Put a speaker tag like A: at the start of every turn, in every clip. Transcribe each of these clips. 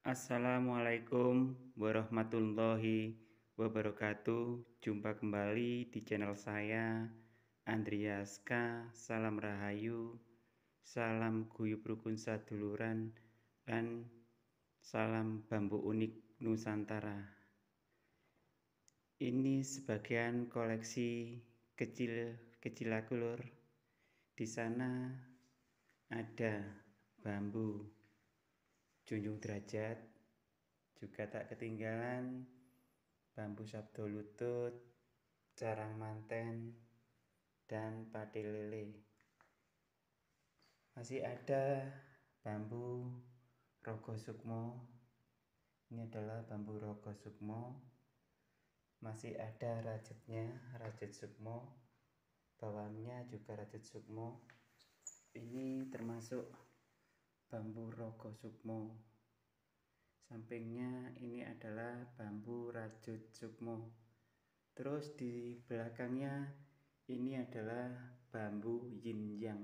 A: Assalamualaikum warahmatullahi wabarakatuh. Jumpa kembali di channel saya, Andriaska. Salam Rahayu, salam guyub rukun saduluran, dan salam bambu unik Nusantara. Ini sebagian koleksi kecil aku, lur. Di sana ada bambu junjung derajat, juga tak ketinggalan bambu sabdo lutut, carang manten, dan pati lele. Masih ada bambu rogo sukmo. Ini adalah bambu rogo sukmo. Masih ada rajutnya, rajut sukmo. Bawahnya juga rajut sukmo. Ini termasuk bambu rogo sukmo. Sampingnya ini adalah bambu rajut sukmo. Terus di belakangnya ini adalah bambu yin yang.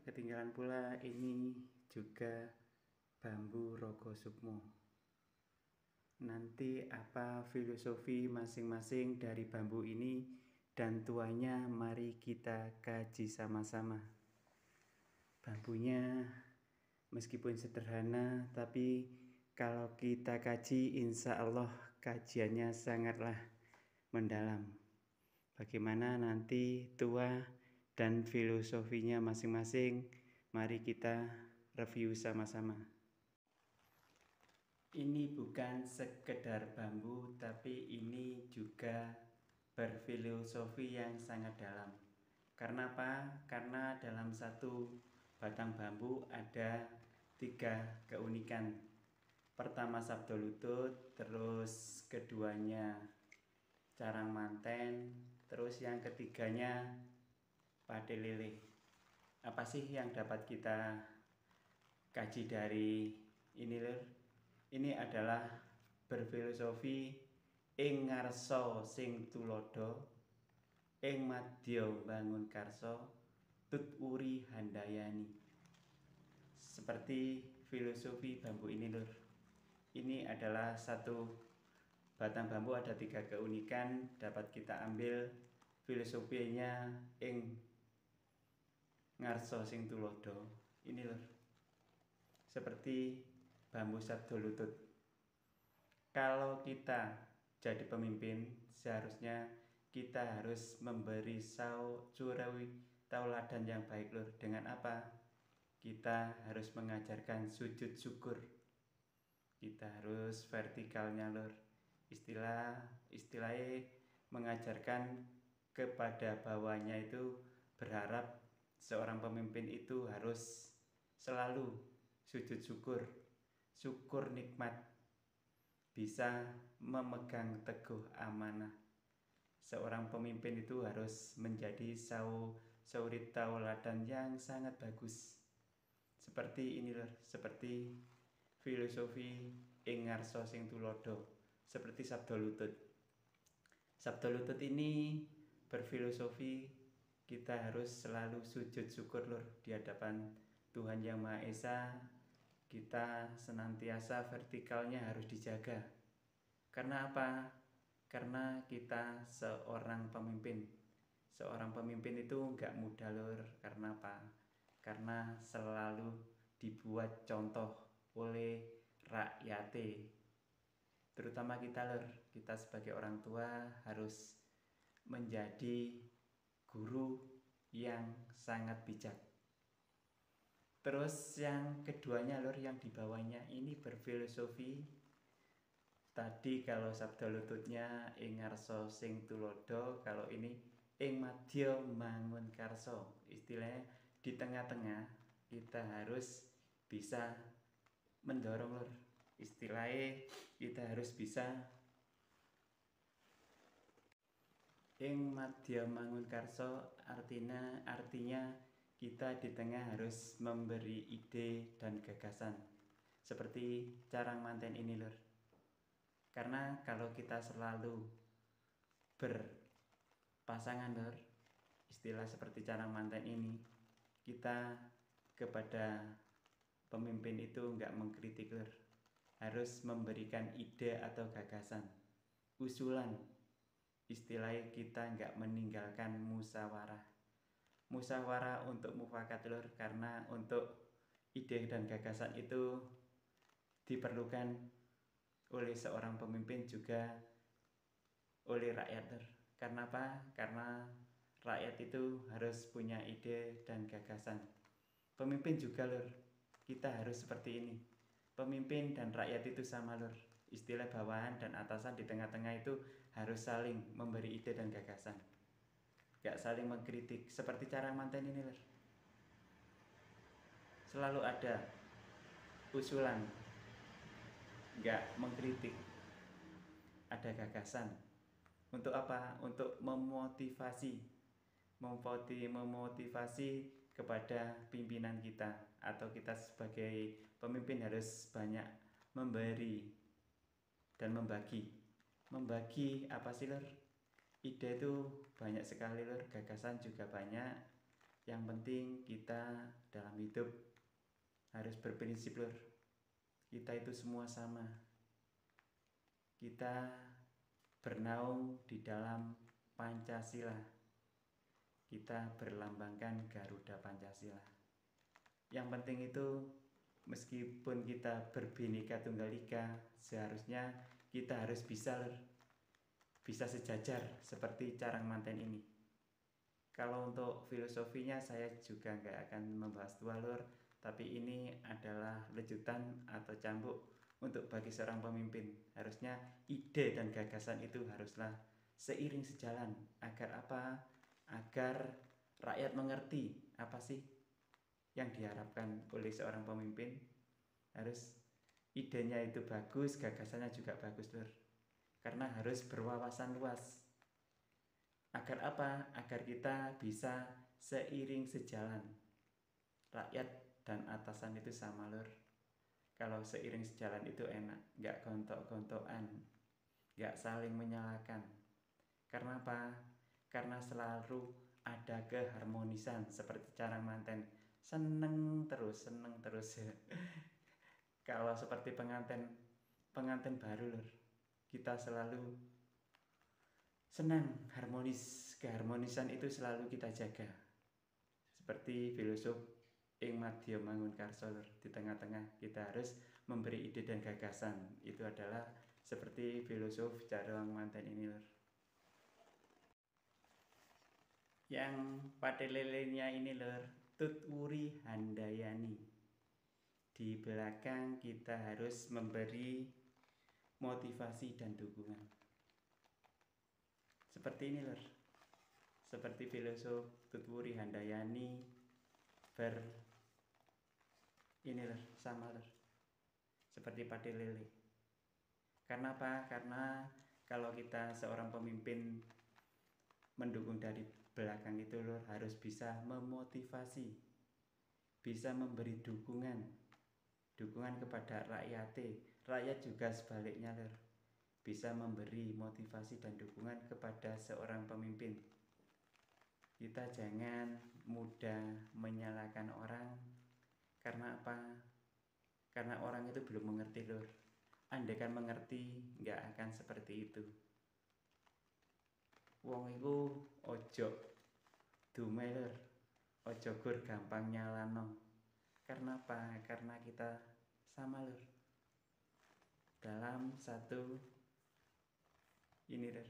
A: Ketinggalan pula ini juga bambu rogo sukmo. Nanti apa filosofi masing-masing dari bambu ini dan tuanya, mari kita kaji sama-sama. Bambunya meskipun sederhana, tapi kalau kita kaji, insya Allah kajiannya sangatlah mendalam. Bagaimana nanti tua dan filosofinya masing-masing, mari kita review sama-sama. Ini bukan sekedar bambu, tapi ini juga berfilosofi yang sangat dalam. Karena apa? Karena dalam satu batang bambu ada 3 keunikan. Pertama sabdo lutut, terus keduanya carang manten, terus yang ketiganya pati lele. Apa sih yang dapat kita kaji dari ini, lur? Ini adalah berfilosofi ing ngarsa sing tulodo, ing madya bangun karso, tut uri handayani. Seperti filosofi bambu ini, lur. Ini adalah satu batang bambu, ada 3 keunikan, dapat kita ambil filosofinya ing ngarsa sing tulodo. Ini, lur. Seperti bambu sabdo lutut. Kalau kita jadi pemimpin, seharusnya kita harus memberi surawi tauladan yang baik, lur. Dengan apa? Kita harus mengajarkan sujud syukur. Kita harus vertikalnya, lur. Istilahnya mengajarkan kepada bawahnya itu berharap seorang pemimpin itu harus selalu sujud syukur. Syukur nikmat, bisa memegang teguh amanah. Seorang pemimpin itu harus menjadi suri tauladan yang sangat bagus. Seperti ini, lur, seperti filosofi ing ngarsa sing tulodo, seperti sabdo lutut. Sabdo lutut ini berfilosofi kita harus selalu sujud syukur, lur, di hadapan Tuhan Yang Maha Esa. Kita senantiasa vertikalnya harus dijaga. Karena apa? Karena kita seorang pemimpin. Seorang pemimpin itu nggak mudah, lur. Karena apa? Karena selalu dibuat contoh oleh rakyate. Terutama kita, lur. Kita sebagai orang tua harus menjadi guru yang sangat bijak. Terus yang keduanya, lur, yang di bawahnya ini berfilosofi. Tadi kalau sabda lututnya ing ngarsa sing tulodo, kalau ini ing madya mangun karso. Istilahnya di tengah-tengah kita harus bisa mendorong, lur. Istilahnya kita harus bisa ing madya mangun karso, artinya kita di tengah harus memberi ide dan gagasan. Seperti carang manten ini, lur. Karena kalau kita selalu berpasangan, lur, istilah seperti carang manten ini, kita kepada pemimpin itu nggak mengkritik lur, harus memberikan ide atau gagasan, usulan. Istilahnya kita nggak meninggalkan musyawarah. Musyawarah untuk mufakat lur, karena untuk ide dan gagasan itu diperlukan oleh seorang pemimpin juga oleh rakyat lur. Karena apa? Karena rakyat itu harus punya ide dan gagasan. Pemimpin juga lur, kita harus seperti ini. Pemimpin dan rakyat itu sama lur. Istilah bawahan dan atasan di tengah-tengah itu harus saling memberi ide dan gagasan, gak saling mengkritik. Seperti cara manten ini lur, selalu ada usulan, gak mengkritik, ada gagasan. Untuk apa? Untuk memotivasi kepada pimpinan kita, atau kita sebagai pemimpin harus banyak memberi dan membagi apa sih lur? Ide itu banyak sekali lur, gagasan juga banyak. Yang penting kita dalam hidup harus berprinsip lur, kita itu semua sama, kita bernaung di dalam Pancasila, kita berlambangkan Garuda Pancasila. Yang penting itu meskipun kita berbhinneka tunggal ika, seharusnya kita harus bisa sejajar seperti carang manten ini. Kalau untuk filosofinya saya juga nggak akan membahas tua lur, tapi ini adalah lejutan atau cambuk untuk bagi seorang pemimpin. Harusnya ide dan gagasan itu haruslah seiring sejalan. Agar apa? Agar rakyat mengerti apa sih yang diharapkan oleh seorang pemimpin. Harus idenya itu bagus, gagasannya juga bagus lur. Karena harus berwawasan luas. Agar apa? Agar kita bisa seiring sejalan. Rakyat dan atasan itu sama lur. Kalau seiring sejalan itu enak, gak gontok-gontokan, gak saling menyalahkan. Karena apa? Karena selalu ada keharmonisan seperti carang manten. Seneng terus Kalau seperti pengantin baru lur, kita selalu senang, harmonis. Keharmonisan itu selalu kita jaga. Seperti filosof ing madya mangun karsa lur, di tengah-tengah kita harus memberi ide dan gagasan. Itu adalah seperti filosof carang manten ini lur. Yang patelelenya ini lur, Tutwuri Handayani. Di belakang kita harus memberi motivasi dan dukungan. Seperti ini lur, seperti filosof Tutwuri Handayani ini lur, sama lur, seperti patelele. Karena apa? Karena kalau kita seorang pemimpin mendukung dari belakang itu lur, harus bisa memotivasi, bisa memberi dukungan kepada rakyat juga sebaliknya lur, bisa memberi motivasi dan dukungan kepada seorang pemimpin. Kita jangan mudah menyalahkan orang. Karena apa? Karena orang itu belum mengerti lur. Andaikan mengerti, gak akan seperti itu. Wong iku ojo dumeh lur, ojo gur gampang nyalano. Karena apa? Karena kita sama lur, dalam satu ini lur,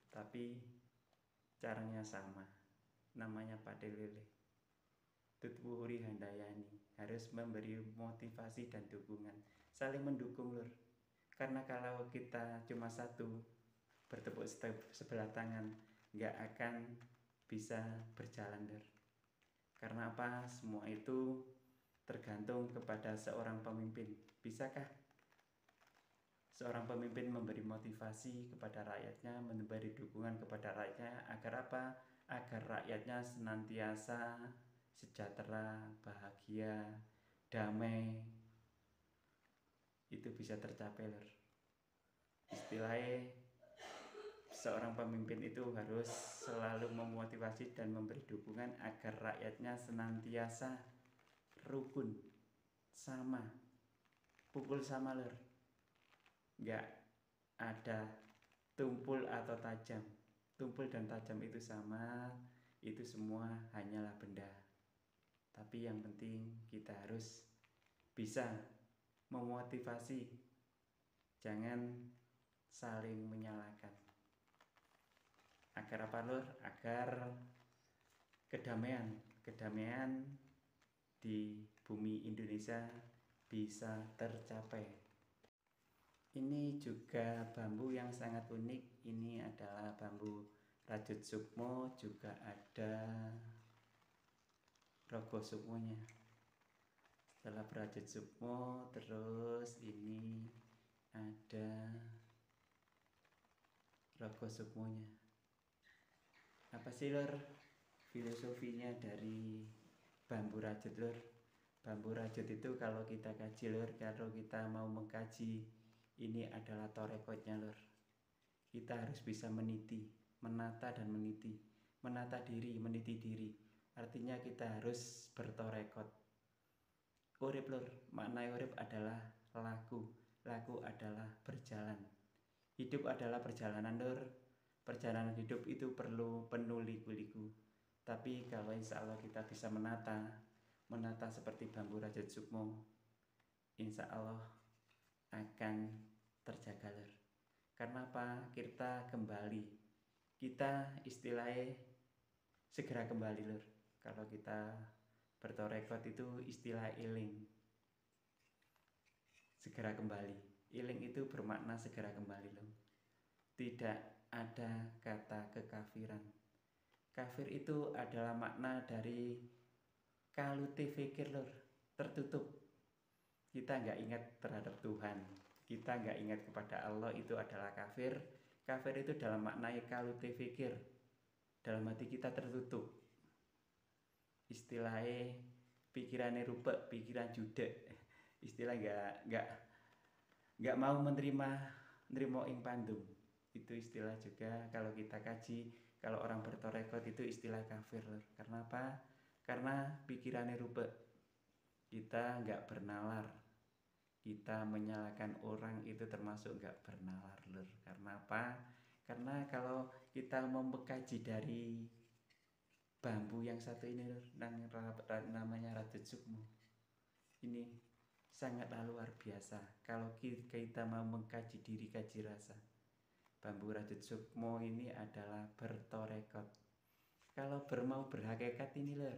A: tapi caranya sama, namanya patelele. Tutwuri Handayani harus memberi motivasi dan dukungan, saling mendukung lur. Karena kalau kita cuma satu bertepuk sebelah tangan, nggak akan bisa berjalan lur. Karena apa? Semua itu tergantung kepada seorang pemimpin. Bisakah seorang pemimpin memberi motivasi kepada rakyatnya, memberi dukungan kepada rakyatnya, agar apa? Agar rakyatnya senantiasa sejahtera, bahagia, damai. Itu bisa tercapai lur. Istilahnya seorang pemimpin itu harus selalu memotivasi dan memberi dukungan agar rakyatnya senantiasa rukun pun sama, pukul sama lur, nggak ada tumpul atau tajam. Tumpul dan tajam itu sama, itu semua hanyalah benda. Tapi yang penting kita harus bisa memotivasi, jangan saling menyalahkan. Agar apa lur? Agar kedamaian di bumi Indonesia bisa tercapai. Ini juga bambu yang sangat unik. Ini adalah bambu rajut sukmo, juga ada rogo sukmonya. Setelah berajut sukmo, terus ini ada rogo sukmonya. Apa sih lur filosofinya dari bambu rajut lur? Bambu rajut itu kalau kita kaji lur, kalau kita mau mengkaji, ini adalah torekotnya lur. Kita harus bisa meniti, menata dan meniti, menata diri, meniti diri. Artinya kita harus bertorekot. Urip lur, makna urip adalah laku, laku adalah berjalan. Hidup adalah perjalanan lur. Perjalanan hidup itu perlu penuh liku-liku. Tapi kalau insya Allah kita bisa menata seperti bambu rajut sukmo, insya Allah akan terjaga lur. Karena apa? Kita kembali, kita istilahnya segera kembali lur. Kalau kita bertorekot itu istilah iling, segera kembali. Iling itu bermakna segera kembali lur. Tidak ada kata kekafiran. Kafir itu adalah makna dari kalute fikir lur, tertutup. Kita nggak ingat terhadap Tuhan, kita nggak ingat kepada Allah, itu adalah kafir. Kafir itu dalam makna kalute fikir, dalam hati kita tertutup. Istilahnya pikirannya rupek, pikiran judek. Istilah nggak mau menerima ing pandum. Itu istilah juga kalau kita kaji, kalau orang bertorekot itu istilah kafir lur. Karena apa? Karena pikirannya rubek, kita nggak bernalar, kita menyalahkan orang itu termasuk nggak bernalar lur. Karena apa? Karena kalau kita mau mengkaji dari bambu yang satu ini lur, namanya rajut sukmo, ini sangatlah luar biasa. Kalau kita mau mengkaji diri, kaji rasa, bambu rajut sukmo ini adalah bertorekot. Kalau mau berhakikat ini lur,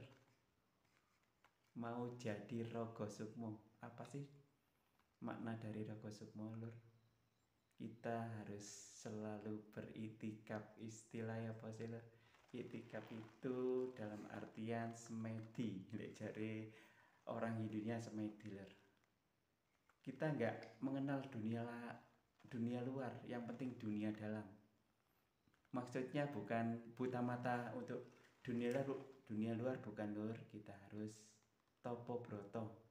A: mau jadi rogo sukmo. Apa sih makna dari rogo sukmo lur? Kita harus selalu beritikaf. Istilahnya apa sih lur? Itikaf itu dalam artian semedi. Jadi orang Hindunya semedi lur. Kita nggak mengenal dunia luar, yang penting dunia dalam. Maksudnya bukan buta mata untuk dunia luar bukan lur. Kita harus topo broto,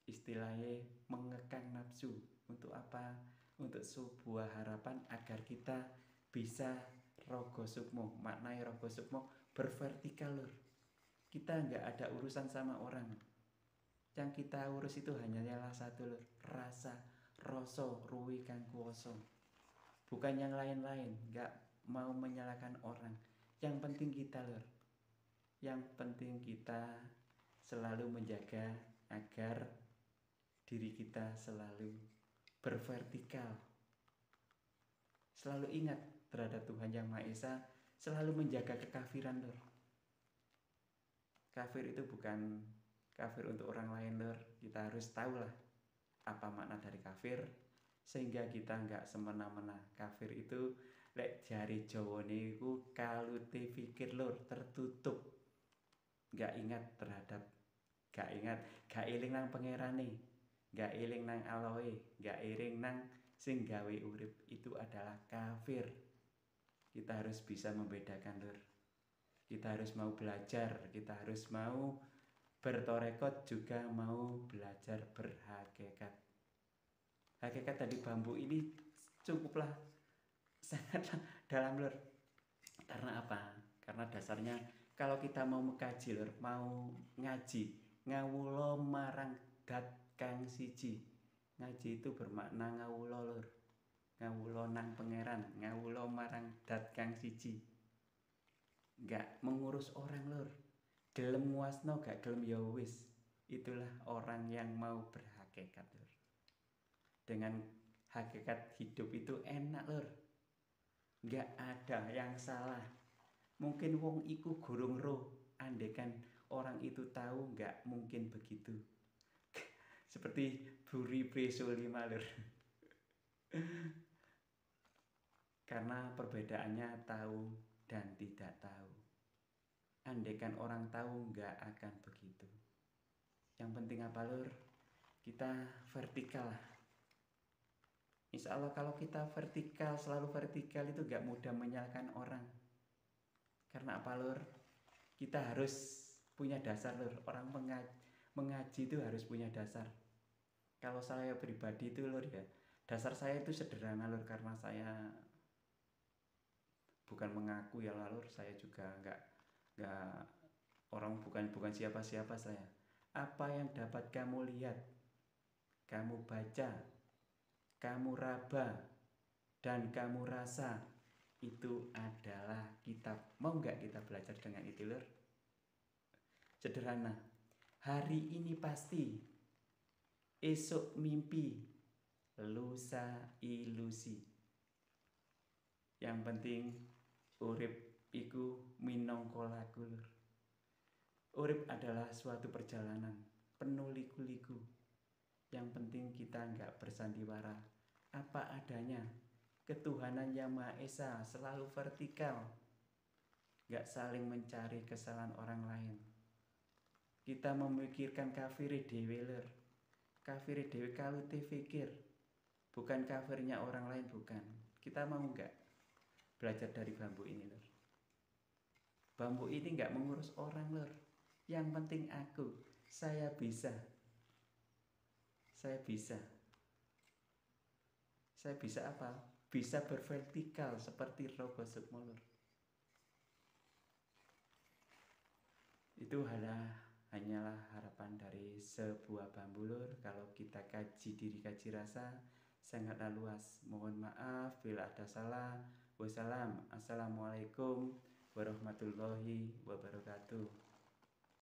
A: istilahnya mengekang nafsu. Untuk apa? Untuk sebuah harapan agar kita bisa rogo sukmo. Maknanya rogo sukmo bervertikal lur. Kita nggak ada urusan sama orang, yang kita urus itu hanyalah satu lur, rasa, rasa, ruwi kang kuwasa. Bukan yang lain-lain, nggak mau menyalahkan orang. Yang penting kita lur, yang penting kita selalu menjaga agar diri kita selalu bervertikal. Selalu ingat terhadap Tuhan Yang Maha Esa, selalu menjaga kekafiran lur. Kafir itu bukan kafir untuk orang lain lur. Kita harus tahu lah apa makna dari kafir, sehingga kita nggak semena-mena. Kafir itu lek jari Jawa niku kalute fikir lur, tertutup, nggak ingat terhadap, gak eling nang pangerane, gak eling nang Allahe, gak eling nang sing gawe urip. Itu adalah kafir. Kita harus bisa membedakan lur. Kita harus mau belajar, kita harus mau bertorekot, juga mau belajar berhakikat. Hakikat dari bambu ini cukuplah sangatlah dalam lur. Karena apa? Karena dasarnya kalau kita mau mengkaji lur, mau ngaji, ngawula marang dat kang siji. Ngaji itu bermakna ngawula lur. Ngawula nang pangeran, ngawula marang dat kang siji. Gak mengurus orang lur. Gelem nguasno gak gelem ya wis. Itulah orang yang mau berhakikat lur. Dengan hakikat hidup itu enak lur. Gak ada yang salah. Mungkin wong iku gurung roh, andekan orang itu tahu gak mungkin begitu. Seperti Buri Presolima lur. Karena perbedaannya tahu dan tidak tahu. Andekan orang tahu gak akan begitu. Yang penting apa lur? Kita vertikal lah. Insya Allah kalau kita vertikal, selalu vertikal itu gak mudah menyalahkan orang. Karena apa lur? Kita harus punya dasar lur. Orang mengaji itu harus punya dasar. Kalau saya pribadi itu lur ya, dasar saya itu sederhana lur. Karena saya bukan mengaku ya lur, saya juga gak orang bukan siapa-siapa saya. Apa yang dapat kamu lihat, kamu baca, kamu raba, dan kamu rasa, itu adalah kitab. Mau gak kita belajar dengan itu lur? Sederhana. Hari ini pasti, esok mimpi, lusa ilusi. Yang penting urip iku minangka lagu lur. Urip adalah suatu perjalanan penuh liku-liku. Yang penting kita gak bersandiwara apa adanya. Ketuhanan Yang Maha Esa selalu vertikal. Gak saling mencari kesalahan orang lain. Kita memikirkan kafiri dewe lur. Kafiri dewe kalau fikir. Bukan kafirnya orang lain, bukan. Kita mau gak belajar dari bambu ini lur? Bambu ini gak mengurus orang lur. Yang penting aku, saya bisa. Saya bisa apa? Bisa bervertikal seperti Rogo Sukmo lur. Itu hanyalah harapan dari sebuah bambu lur. Kalau kita kaji diri, kaji rasa, sangatlah luas. Mohon maaf bila ada salah. Wassalam. Assalamualaikum warahmatullahi wabarakatuh.